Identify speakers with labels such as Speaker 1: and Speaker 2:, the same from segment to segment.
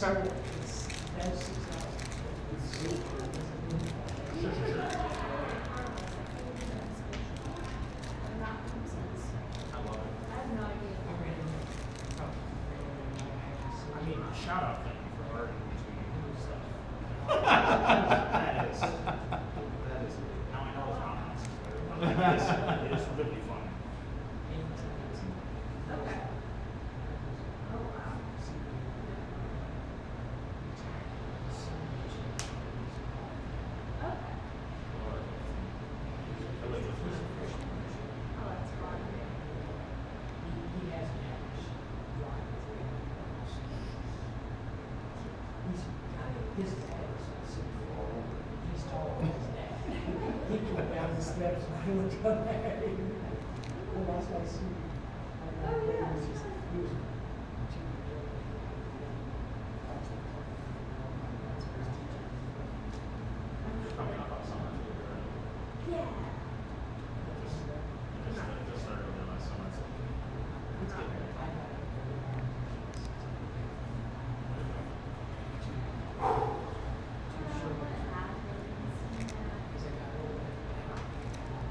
Speaker 1: sorry. That's 6,000.
Speaker 2: I mean, shout out thank you for arguing between you and stuff. That is. Now I know it's not honest, but it is really fun.
Speaker 3: Okay. Oh, wow. Okay. Oh, that's fun.
Speaker 1: He has an average drive of 3 miles. His dad is 6'4". He's taller than his dad. He came down the steps when he was coming there. Well, that's why I see.
Speaker 3: Oh, yeah.
Speaker 1: He was
Speaker 2: Coming up on summer.
Speaker 3: Yeah.
Speaker 2: Just started over last summer. It's getting there.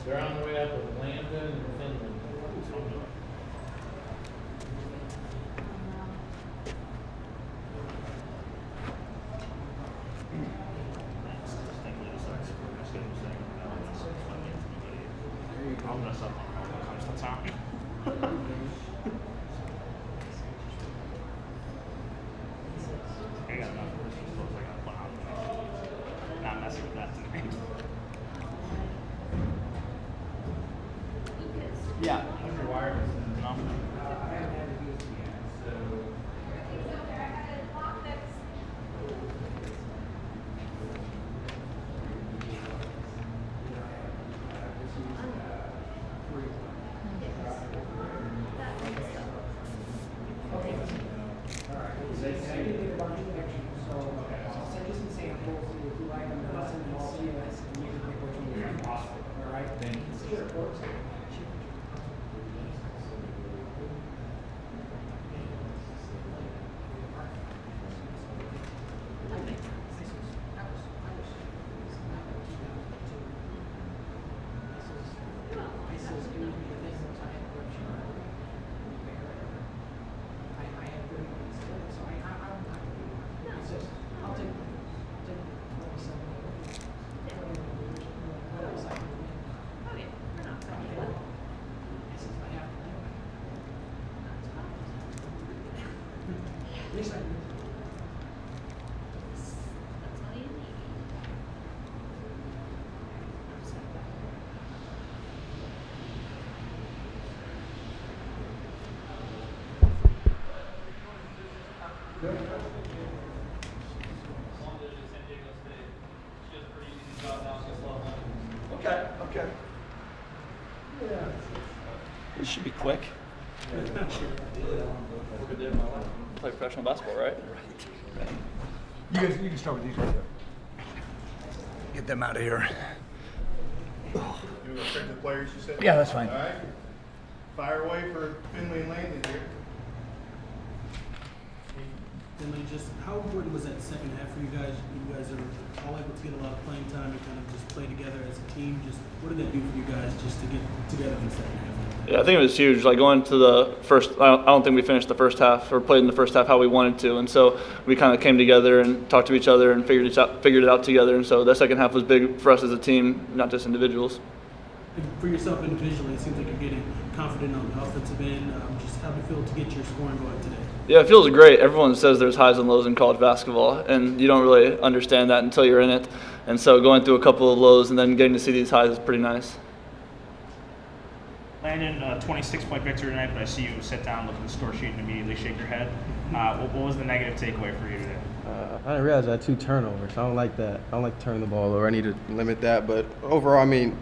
Speaker 4: They're on the way up with Landon and Finland.
Speaker 2: I'll mess up when it comes to time. I got enough Christmas clothes I gotta put on. Not messing with that tonight. Yeah.
Speaker 4: How's your wireless?
Speaker 2: No.
Speaker 1: I did get a bunch of pictures, so I'll send you some samples, and if you like them, I'll send them all to you, and you can pick which one you like. All right?
Speaker 4: Thank you.
Speaker 1: Sure, of course. Yes, I do.
Speaker 3: That's all you need.
Speaker 5: Okay, okay.
Speaker 6: This should be quick. Play professional basketball, right?
Speaker 5: You can start with these right there. Get them out of here.
Speaker 7: You want to straight to the players, you said?
Speaker 5: Yeah, that's fine.
Speaker 7: All right. Fire away for Finley and Landon here.
Speaker 8: And then just how important was that second half for you guys? You guys are all able to get a lot of playing time and kind of just play together as a team. Just what did that do for you guys just to get together in the second half?
Speaker 6: Yeah, I think it was huge. Like going to the first, I don't think we finished the first half or played in the first half how we wanted to, and so we kind of came together and talked to each other and figured it out together. And so the second half was big for us as a team, not just individuals.
Speaker 8: And for yourself individually, it seems like you're getting confident on the offensive end. Just how do you feel to get your scoring going today?
Speaker 6: Yeah, it feels great. Everyone says there's highs and lows in college basketball, and you don't really understand that until you're in it. And so going through a couple of lows and then getting to see these highs is pretty nice.
Speaker 2: Landon, 26-point victory tonight, but I see you sit down, look at the score sheet, and immediately shake your head. What was the negative takeaway for you today?
Speaker 9: I didn't realize I had 2 turnovers. I don't like that. I don't like turning the ball over. I need to limit that. But overall, I mean,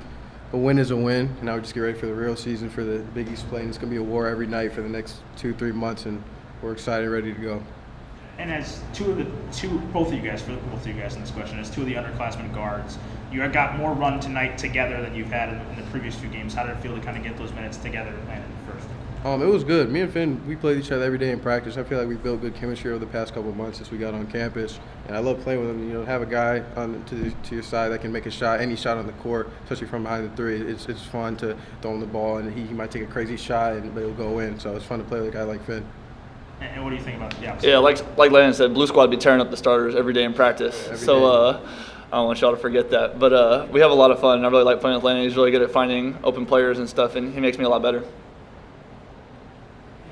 Speaker 9: a win is a win, and now we just get ready for the real season for the Big East play. And it's going to be a war every night for the next 2-3 months, and we're excited, ready to go.
Speaker 2: And as both of you guys in this question, as two of the underclassmen guards, you got more run tonight together than you've had in the previous few games. How did it feel to kind of get those minutes together and Landon first?
Speaker 9: It was good. Me and Finn, we played each other every day in practice. I feel like we built good chemistry over the past couple of months since we got on campus. And I love playing with him. You know, have a guy to your side that can make a shot, any shot on the court, especially from behind the three. It's fun to throw him the ball, and he might take a crazy shot, but it'll go in. So it's fun to play with a guy like Finn.
Speaker 2: And what do you think about the opposite?
Speaker 6: Yeah, like Landon said, Blue Squad be tearing up the starters every day in practice. I don't want y'all to forget that. But we have a lot of fun. I really like playing with Landon. He's really good at finding open players and stuff, and he makes me a lot better.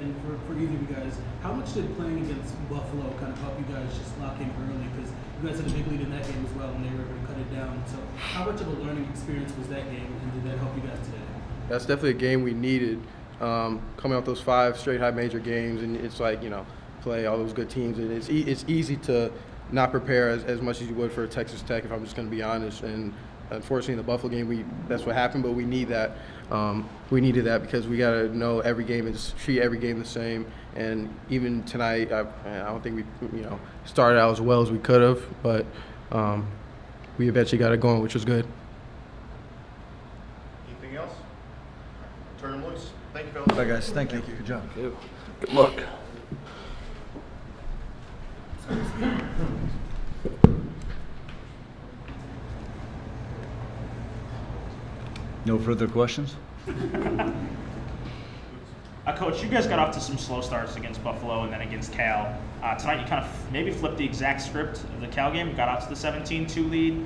Speaker 8: And for either of you guys, how much did playing against Buffalo kind of help you guys just lock in early? Because you guys had a big lead in that game as well, and they were able to cut it down. So how much of a learning experience was that game, and did that help you guys today?
Speaker 9: That's definitely a game we needed. Coming off those 5 straight high major games, and it's like, you know, play all those good teams. And it's easy to not prepare as much as you would for Texas Tech, if I'm just going to be honest. And unfortunately, in the Buffalo game, that's what happened. But we need that. We needed that because we got to know every game is treat every game the same. And even tonight, I don't think we started out as well as we could have, but we eventually got it going, which was good.
Speaker 7: Anything else? Turn them loose. Thank you, fellas.
Speaker 5: Bye, guys. Thank you. Good job.
Speaker 6: Good luck.
Speaker 5: No further questions?
Speaker 2: Coach, you guys got off to some slow starts against Buffalo and then against Cal. Tonight you kind of maybe flipped the exact script of the Cal game, got out to the 17-2 lead.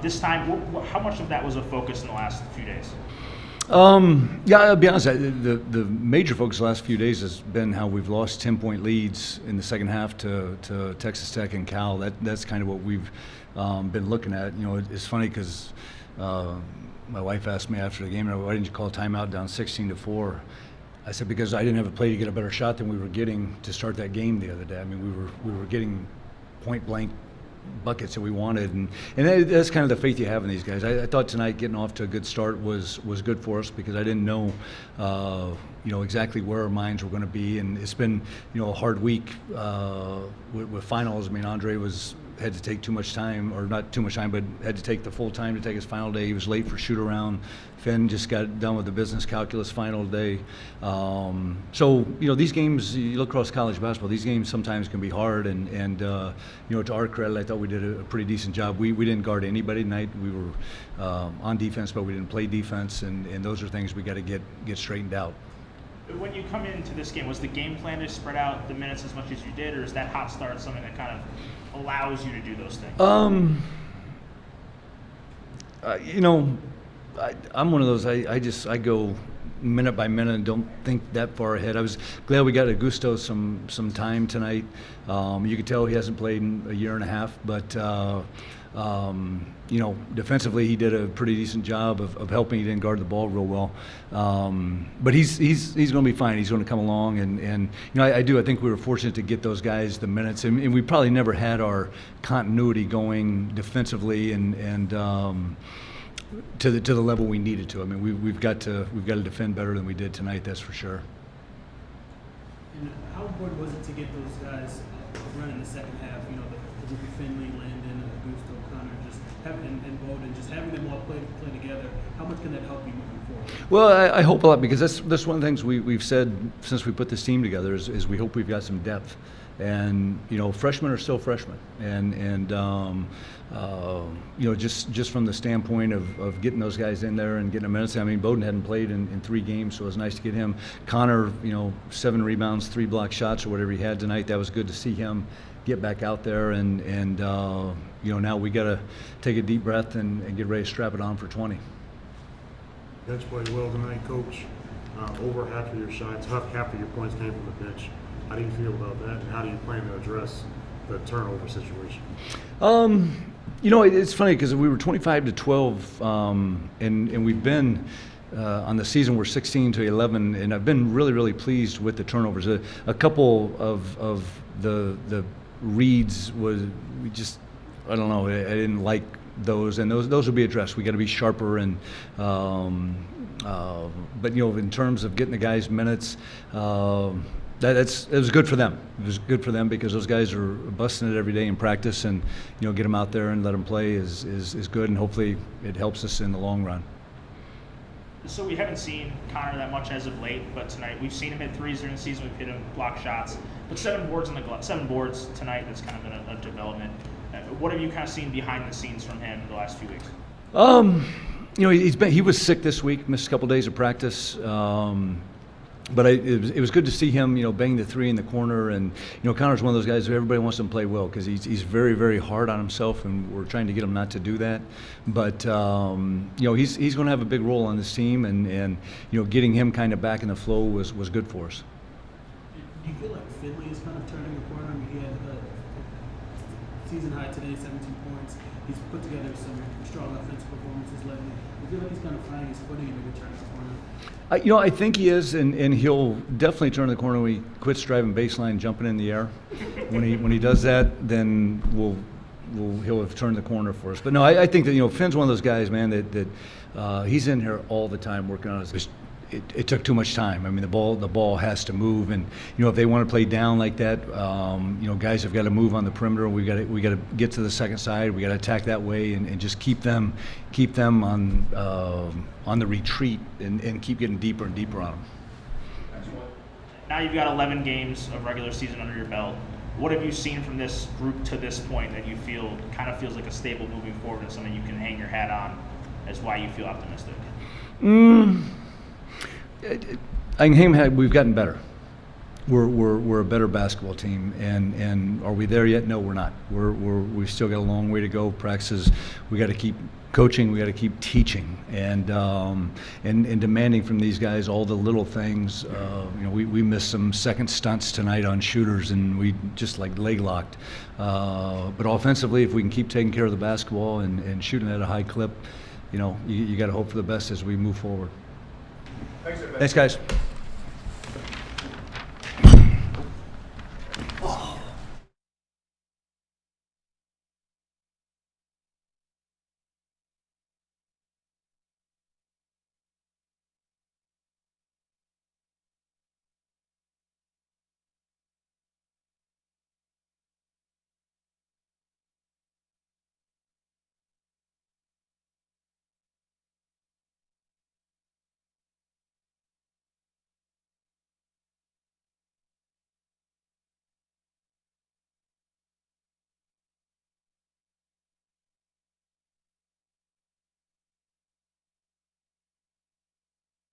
Speaker 2: This time, how much of that was a focus in the last few days?
Speaker 5: Yeah, I'll be honest. The major focus the last few days has been how we've lost 10-point leads in the second half to Texas Tech and Cal. That's kind of what we've been looking at. You know, it's funny because my wife asked me after the game, why didn't you call timeout down 16-4? I said, because I didn't have a play to get a better shot than we were getting to start that game the other day. I mean, we were getting point blank buckets that we wanted, and that's kind of the faith you have in these guys. I thought tonight getting off to a good start was good for us because I didn't know exactly where our minds were going to be, and it's been a hard week with finals. I mean, Andre had to take too much time, or not too much time, but had to take the full time to take his final day. He was late for shoot around. Finn just got done with the business calculus final day. So these games, you look across college basketball, these games sometimes can be hard, and to our credit, I thought we did a pretty decent job. We didn't guard anybody tonight. We were on defense, but we didn't play defense, and those are things we got to get straightened out.
Speaker 2: When you come into this game, was the game plan to spread out the minutes as much as you did, or is that hot start something that kind of allows you to do those things?
Speaker 5: I'm one of those. I go minute by minute and don't think that far ahead. I was glad we got Augusto some time tonight. You could tell he hasn't played in a year and a half, but defensively he did a pretty decent job of helping. He didn't guard the ball real well, but he's going to be fine. He's going to come along, and I think we were fortunate to get those guys the minutes, and we probably never had our continuity going defensively and to the level we needed to. I mean, we've got to defend better than we did tonight. That's for sure.
Speaker 8: And how important was it to get those guys running the second half? The group of Finley, Landon, Augusto, Connor, and Bowden, just having them all play together. How much can that help you moving forward?
Speaker 5: Well, I hope a lot, because that's one of the things we've said since we put this team together is we hope we've got some depth. And freshmen are still freshmen, and just from the standpoint of getting those guys in there and getting them minutes. I mean, Bowden hadn't played in 3 games, so it was nice to get him. Connor, 7 rebounds, 3 block shots, or whatever he had tonight. That was good to see him get back out there, and now we got to take a deep breath and get ready to strap it on for 20.
Speaker 10: Bench played well tonight, Coach. Over half of your shots, half of your points came from the bench. How do you feel about that, and how do you plan to address the turnover situation?
Speaker 5: It's funny because we were 25-12, and we've been on the season we're 16-11, and I've been really, really pleased with the turnovers. A couple of the reads was I don't know, I didn't like those, and those will be addressed. We got to be sharper, and but in terms of getting the guys minutes. It was good for them. It was good for them because those guys are busting it every day in practice, and get them out there and let them play is good, and hopefully it helps us in the long run.
Speaker 2: So we haven't seen Connor that much as of late, but tonight we've seen him hit threes during the season. We've hit him block shots, but 7 boards tonight. That's kind of been a development. What have you kind of seen behind the scenes from him the last few weeks?
Speaker 5: You know, he was sick this week, missed a couple days of practice. But it was good to see him, you know, bang the three in the corner. And, you know, Connor's one of those guys who everybody wants him to play well because he's very, very hard on himself, and we're trying to get him not to do that. But, you know, he's going to have a big role on this team, and you know, getting him kind of back in the flow was good for us.
Speaker 8: Do you feel like Finley is kind of turning the corner? I mean, he had a season high today, 17 points. He's put together some strong offensive performances lately. Do you feel like he's kind of finding his footing and maybe turning the corner?
Speaker 5: You know, I think he is, and he'll definitely turn the corner when he quits driving baseline, jumping in the air. When he does that, then he'll have turned the corner for us. But no, I think that, you know, Finn's one of those guys, man, that he's in here all the time working on his. It took too much time. I mean, the ball has to move, and you know, if they want to play down like that, you know, guys have got to move on the perimeter. We got to get to the second side. We got to attack that way, and just keep them on the retreat, and keep getting deeper and deeper on them.
Speaker 2: Now you've got 11 games of regular season under your belt. What have you seen from this group to this point that you feel kind of feels like a staple moving forward, and something you can hang your hat on as why you feel optimistic?
Speaker 5: I can hang my hat. We've gotten better. We're a better basketball team, and are we there yet? No, we're not. We've still got a long way to go. Practices, we got to keep coaching. We got to keep teaching, and demanding from these guys all the little things. You know, we missed some second stunts tonight on shooters, and we just like leg locked. But offensively, if we can keep taking care of the basketball and shooting at a high clip, you know, you got to hope for the best as we move forward.
Speaker 7: Thanks,
Speaker 5: Thanks, guys.